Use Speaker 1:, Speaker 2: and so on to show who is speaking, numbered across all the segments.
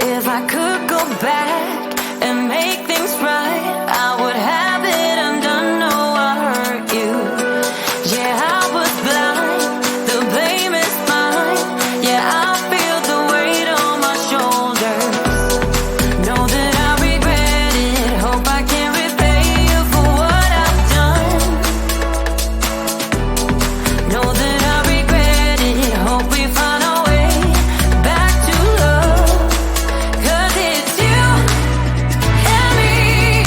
Speaker 1: If I could go back and make things right, I would have it undone. No, I hurt you. Yeah, I was blind. The blame is mine. Yeah, I feel the weight on my shoulders. Know that I regret it. Hope I can repay you for what I've done. Know that I regret it. Hope we find our way back to love. 'Cause it's you and me.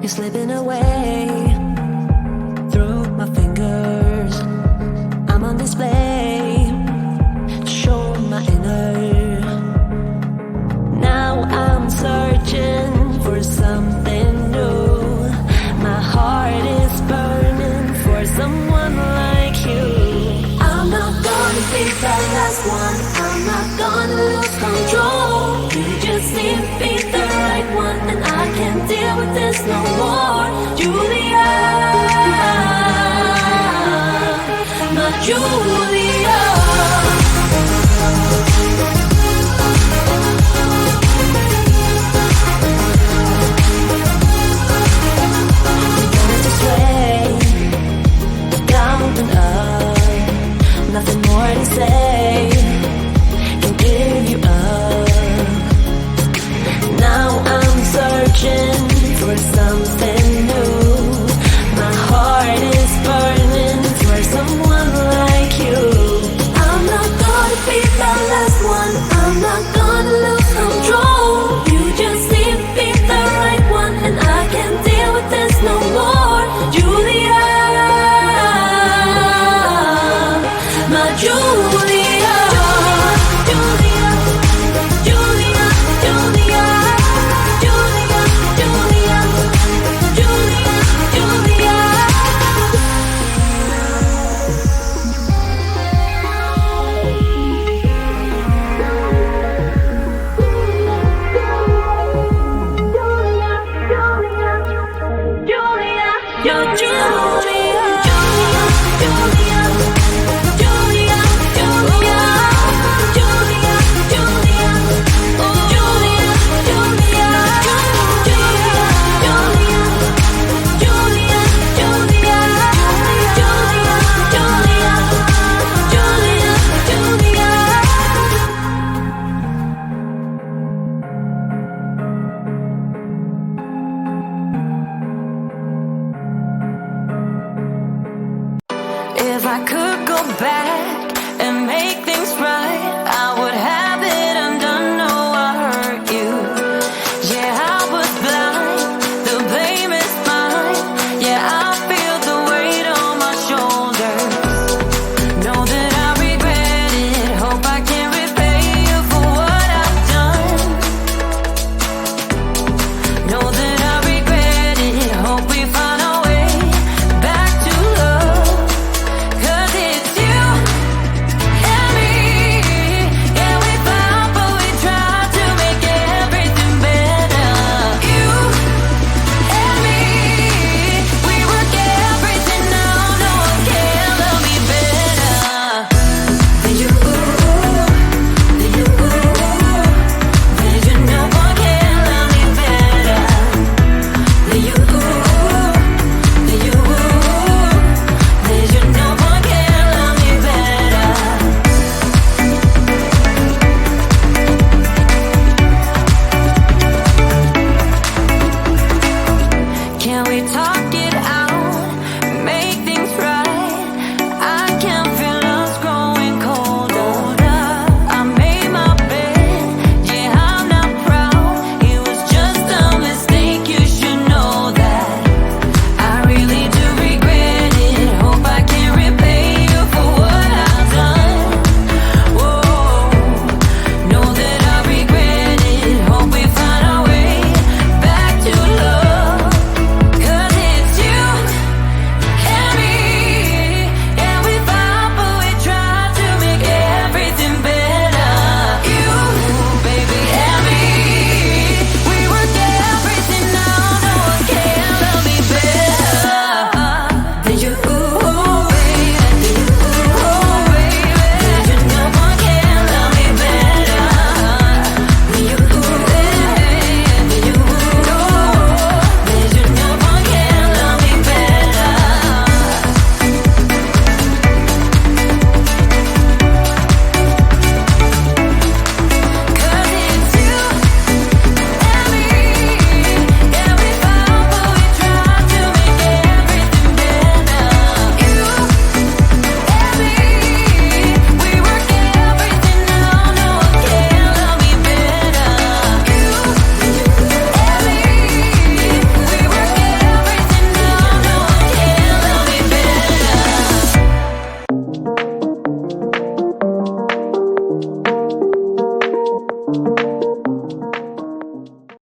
Speaker 1: You're slipping away through my fingers. I'm on display, show my inner. Now I'm searching for something new. My heart is burning for someone like you. I'm not gonna be the last one. I'm not gonna lose control. You just seem to be the right one, and I can't deal with this no more. Julia, my Julia. Nothing more to say, can give you up. Now I'm searching for something new. My heart is burning for someone like you. I'm not gonna be the last one. I'm not gonna lose control. You just seem to be the right one, and I can't deal with this no more. Julia, my Julia, Julia, Julia, Julia, Julia, Julia, Julia, Julia. Julia, you're Julia, Julia, Julia. If I could go back and make things right, I would have